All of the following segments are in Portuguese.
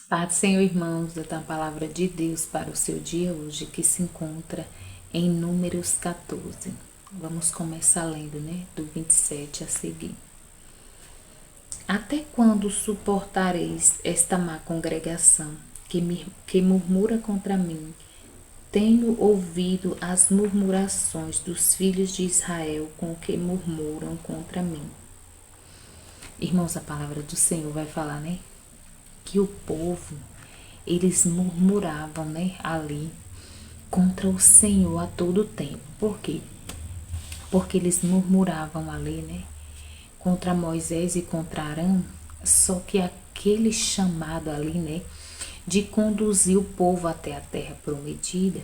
Pai do Senhor, irmãos, eu tenho a palavra de Deus para o seu dia hoje, que se encontra em Números 14. Vamos começar lendo, Do 27 a seguir. Até quando suportareis esta má congregação que murmura contra mim? Tenho ouvido as murmurações dos filhos de Israel com que murmuram contra mim. Irmãos, a palavra do Senhor vai falar, que o povo, eles murmuravam, ali contra o Senhor a todo tempo. Por quê? Porque eles murmuravam ali, contra Moisés e contra Arão, só que aquele chamado ali, de conduzir o povo até a terra prometida,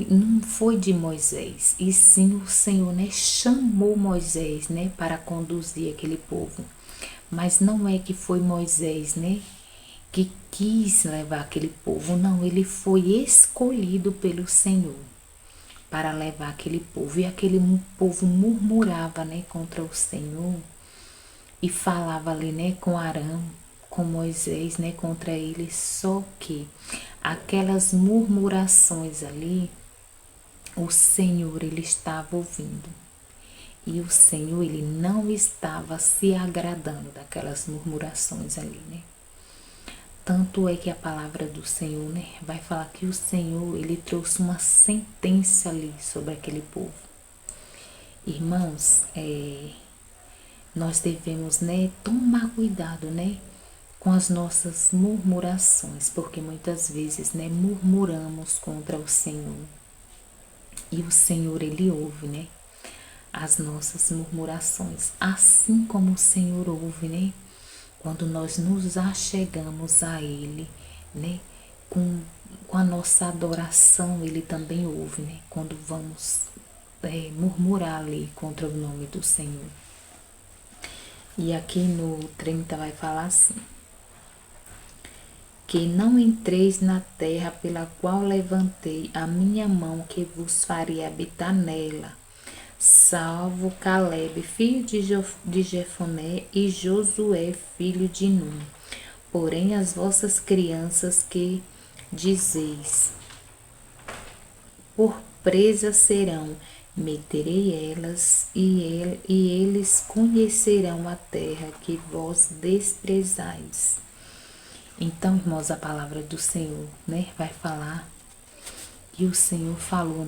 não foi de Moisés, e sim o Senhor, chamou Moisés, para conduzir aquele povo. Mas não é que foi Moisés, que quis levar aquele povo, não, ele foi escolhido pelo Senhor para levar aquele povo. E aquele povo murmurava, contra o Senhor e falava ali, com Arão, com Moisés, contra eles. Só que aquelas murmurações ali, o Senhor, ele estava ouvindo. E o Senhor, ele não estava se agradando daquelas murmurações ali, Tanto é que a palavra do Senhor, vai falar que o Senhor, ele trouxe uma sentença ali sobre aquele povo. Irmãos, nós devemos, tomar cuidado, com as nossas murmurações, porque muitas vezes, murmuramos contra o Senhor. E o Senhor, ele ouve, as nossas murmurações, assim como o Senhor ouve, quando nós nos achegamos a Ele, com a nossa adoração, Ele também ouve, quando vamos murmurar ali contra o nome do Senhor. E aqui no 30 vai falar assim: que não entreis na terra pela qual levantei a minha mão, que vos faria habitar nela, salvo Caleb, filho de Jefoné, e Josué, filho de Nun. Porém, as vossas crianças que dizeis, por presas serão, meterei elas, e eles conhecerão a terra que vós desprezais. Então, irmãos, a palavra do Senhor, vai falar que o Senhor falou,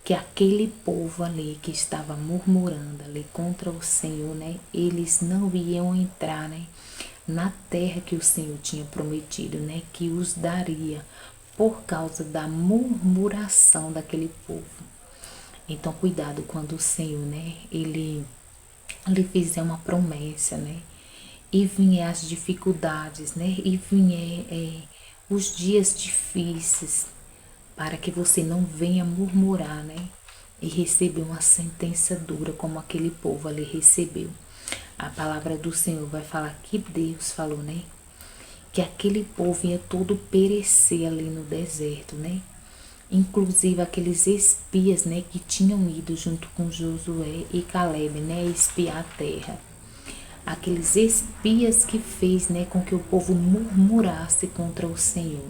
que aquele povo ali que estava murmurando ali contra o Senhor, eles não iam entrar, na terra que o Senhor tinha prometido, que os daria por causa da murmuração daquele povo. Então, cuidado quando o Senhor, ele fizer uma promessa, e vier as dificuldades, e vier os dias difíceis, para que você não venha murmurar, e receber uma sentença dura como aquele povo ali recebeu. A palavra do Senhor vai falar que Deus falou, que aquele povo ia todo perecer ali no deserto, Inclusive aqueles espias, que tinham ido junto com Josué e Caleb, espiar a terra. Aqueles espias que fez, com que o povo murmurasse contra o Senhor.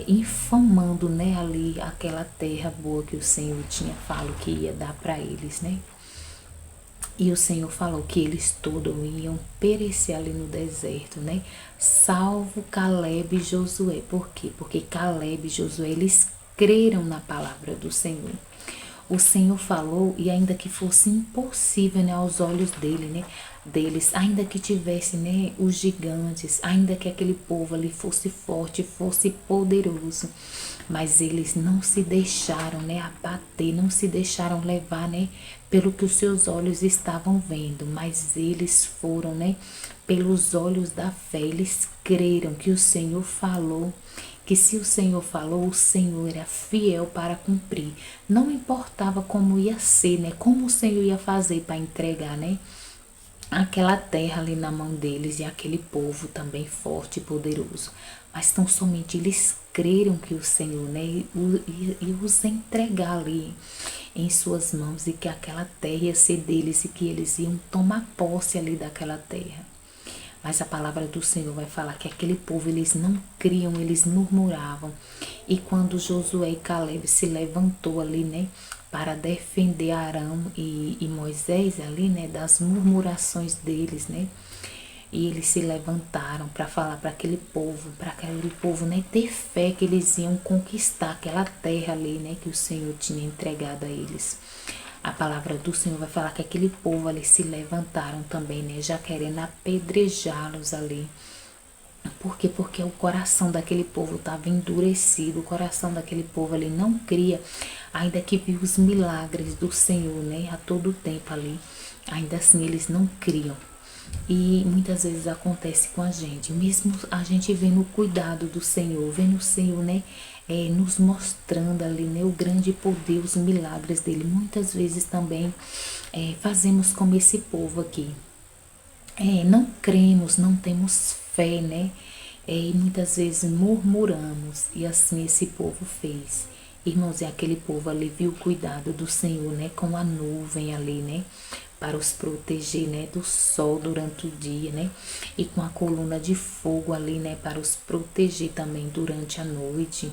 Infamando, ali aquela terra boa que o Senhor tinha falado que ia dar para eles, E o Senhor falou que eles todos iam perecer ali no deserto, Salvo Caleb e Josué. Por quê? Porque Caleb e Josué, eles creram na palavra do Senhor. O Senhor falou, e ainda que fosse impossível, aos olhos deles, ainda que tivesse, os gigantes, ainda que aquele povo ali fosse forte, fosse poderoso, mas eles não se deixaram, abater, não se deixaram levar, pelo que os seus olhos estavam vendo, mas eles foram, pelos olhos da fé, eles creram que o Senhor falou, que se o Senhor falou, o Senhor era fiel para cumprir. Não importava como ia ser, como o Senhor ia fazer para entregar, aquela terra ali na mão deles e aquele povo também forte e poderoso. Mas tão somente eles creram que o Senhor, ia os entregar ali em suas mãos, e que aquela terra ia ser deles, e que eles iam tomar posse ali daquela terra. Mas a palavra do Senhor vai falar que aquele povo, eles não criam, eles murmuravam. E quando Josué e Caleb se levantou ali, né, para defender Arão e Moisés ali, né, das murmurações deles, né, e eles se levantaram para falar para aquele povo, né, ter fé que eles iam conquistar aquela terra ali, né, que o Senhor tinha entregado a eles. A palavra do Senhor vai falar que aquele povo ali se levantaram também, né, já querendo apedrejá-los ali. Por quê? Porque o coração daquele povo estava endurecido, o coração daquele povo ali não cria, ainda que viu os milagres do Senhor, né, a todo tempo ali, ainda assim eles não criam. E muitas vezes acontece com a gente, mesmo a gente vendo o cuidado do Senhor, vendo o Senhor, né, nos mostrando ali, né, o grande poder, os milagres dele. Muitas vezes também fazemos como esse povo aqui. Não cremos, não temos fé, né? E muitas vezes murmuramos, e assim esse povo fez. Irmãos, e aquele povo ali viu o cuidado do Senhor, né? Com a nuvem ali, né? Para os proteger, né? Do sol durante o dia, né? E com a coluna de fogo ali, né? Para os proteger também durante a noite.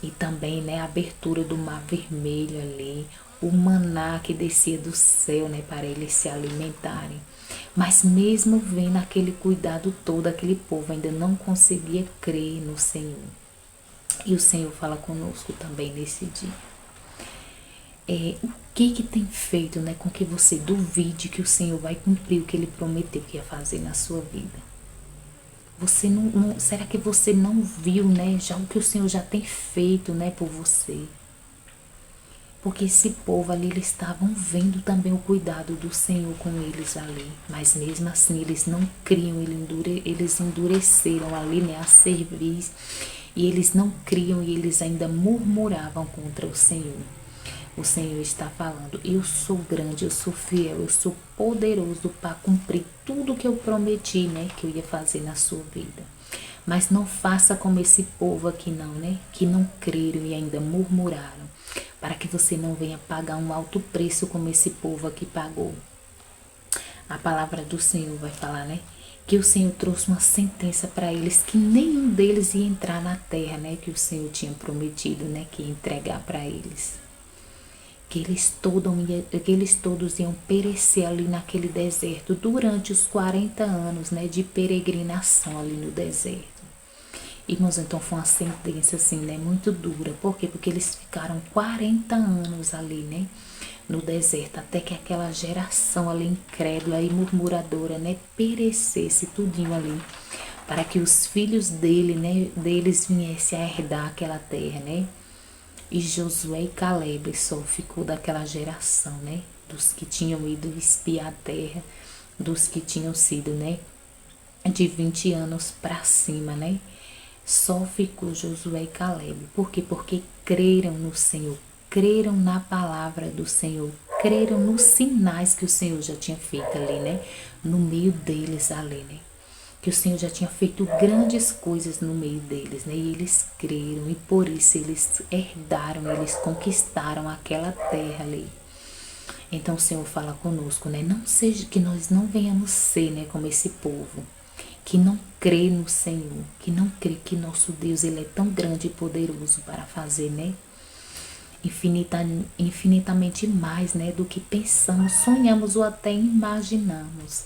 E também, né? A abertura do mar vermelho ali. O maná que descia do céu, né? Para eles se alimentarem. Mas mesmo vendo aquele cuidado todo, aquele povo ainda não conseguia crer no Senhor. E o Senhor fala conosco também nesse dia. O que tem feito, né, com que você duvide que o Senhor vai cumprir o que Ele prometeu que ia fazer na sua vida? Você será que você não viu, né, já o que o Senhor já tem feito, né, por você? Porque esse povo ali, eles estavam vendo também o cuidado do Senhor com eles ali. Mas mesmo assim, eles não criam, eles endureceram ali, né, a cerviz. E eles não criam e eles ainda murmuravam contra o Senhor. O Senhor está falando, eu sou grande, eu sou fiel, eu sou poderoso para cumprir tudo que eu prometi, né, que eu ia fazer na sua vida. Mas não faça como esse povo aqui não, né, que não creram e ainda murmuraram, para que você não venha pagar um alto preço como esse povo aqui pagou. A palavra do Senhor vai falar, né, que o Senhor trouxe uma sentença para eles, que nenhum deles ia entrar na terra, né, que o Senhor tinha prometido, né, que ia entregar para eles. Que eles todos iam perecer ali naquele deserto durante os 40 anos, né, de peregrinação ali no deserto. Irmãos, então foi uma sentença assim, né, muito dura. Por quê? Porque eles ficaram 40 anos ali, né, no deserto, até que aquela geração ali incrédula e murmuradora, né, perecesse tudinho ali, para que os filhos deles viessem a herdar aquela terra, né? E Josué e Caleb só ficou daquela geração, né? Dos que tinham ido espiar a terra, dos que tinham sido, né? De 20 anos para cima, né? Só ficou Josué e Caleb. Por quê? Porque creram no Senhor, creram na palavra do Senhor, creram nos sinais que o Senhor já tinha feito ali, né? No meio deles ali, né? Que o Senhor já tinha feito grandes coisas no meio deles, né? E eles creram e por isso eles herdaram, eles conquistaram aquela terra ali. Então o Senhor fala conosco, né? Não seja que nós não venhamos ser, né, como esse povo que não crê no Senhor, que não crê que nosso Deus ele é tão grande e poderoso para fazer, né? Infinitamente mais, né, do que pensamos, sonhamos ou até imaginamos.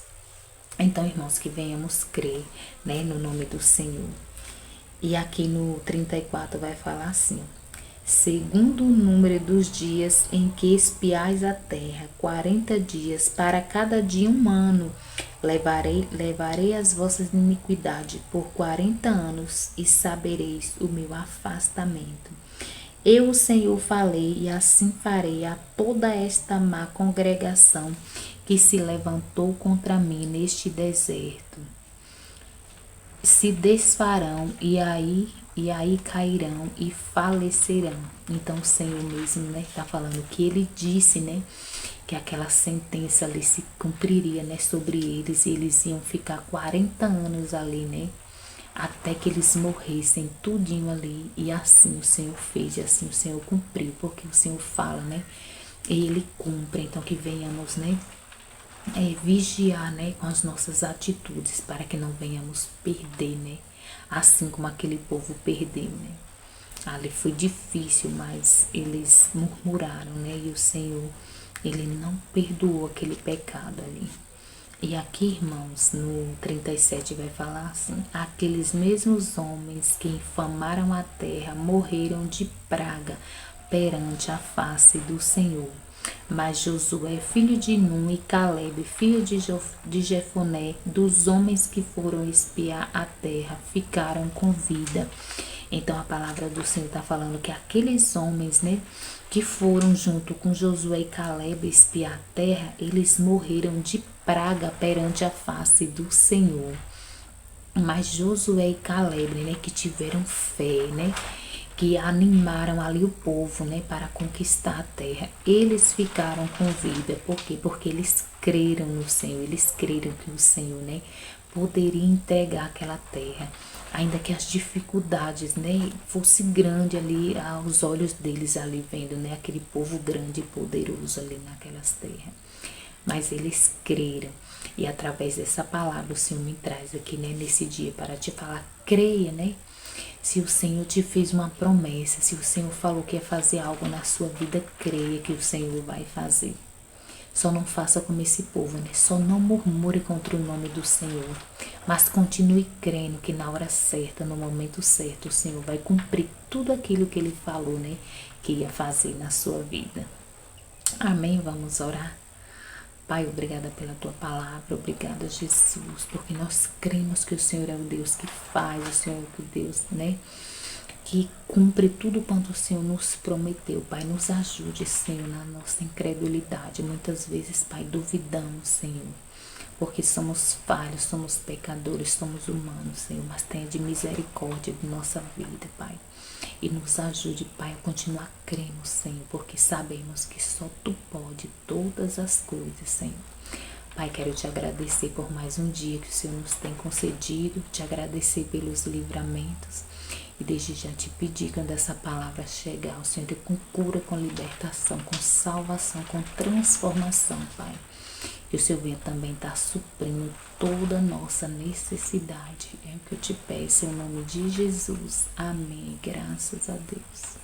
Então, irmãos, que venhamos crer, né, no nome do Senhor. E aqui no 34 vai falar assim: segundo o número dos dias em que espiais a terra, 40 dias, para cada dia 1 ano, levarei as vossas iniquidades por 40 anos, e sabereis o meu afastamento. Eu, o Senhor, falei, e assim farei a toda esta má congregação que se levantou contra mim neste deserto. Se desfarão e aí cairão e falecerão. Então o Senhor mesmo, né, está falando que ele disse, né, que aquela sentença ali se cumpriria, né, sobre eles, e eles iam ficar 40 anos ali, né, até que eles morressem tudinho ali. E assim o Senhor fez, e assim o Senhor cumpriu, porque o Senhor fala, né, e ele cumpre. Então que venhamos, né, vigiar, né, com as nossas atitudes para que não venhamos perder, né, assim como aquele povo perdeu, né. Ali foi difícil, mas eles murmuraram, né, e o Senhor, ele não perdoou aquele pecado ali. E aqui, irmãos, no 37 vai falar assim: aqueles mesmos homens que infamaram a terra morreram de praga perante a face do Senhor. Mas Josué, filho de Nun, e Caleb, filho de Jefoné, dos homens que foram espiar a terra, ficaram com vida. Então a palavra do Senhor está falando que aqueles homens, né, que foram junto com Josué e Caleb espiar a terra, eles morreram de praga perante a face do Senhor. Mas Josué e Caleb, né, que tiveram fé, né, que animaram ali o povo, né, para conquistar a terra, eles ficaram com vida. Por quê? Porque eles creram no Senhor, eles creram que o Senhor, né, poderia entregar aquela terra, ainda que as dificuldades, né, fosse grande ali aos olhos deles ali vendo, né, aquele povo grande e poderoso ali naquelas terras. Mas eles creram. E através dessa palavra o Senhor me traz aqui, né, nesse dia para te falar, creia, né? Se o Senhor te fez uma promessa, se o Senhor falou que ia fazer algo na sua vida, creia que o Senhor vai fazer. Só não faça como esse povo, né? Só não murmure contra o nome do Senhor, mas continue crendo que na hora certa, no momento certo, o Senhor vai cumprir tudo aquilo que Ele falou, né? Que ia fazer na sua vida. Amém? Vamos orar. Pai, obrigada pela tua palavra, obrigada, Jesus, porque nós cremos que o Senhor é o Deus que faz, o Senhor é o Deus, né, que cumpre tudo quanto o Senhor nos prometeu. Pai, nos ajude, Senhor, na nossa incredulidade. Muitas vezes, Pai, duvidamos, Senhor, porque somos falhos, somos pecadores, somos humanos, Senhor, mas tenha de misericórdia de nossa vida, Pai. E nos ajude, Pai, a continuar crendo, Senhor, porque sabemos que só Tu pode todas as coisas, Senhor. Pai, quero te agradecer por mais um dia que o Senhor nos tem concedido, te agradecer pelos livramentos e desde já te pedir, quando essa palavra chegar, o Senhor com cura, com libertação, com salvação, com transformação, Pai. Que o Senhor venha também estar suprindo toda a nossa necessidade. É o que eu te peço em nome de Jesus. Amém. Graças a Deus.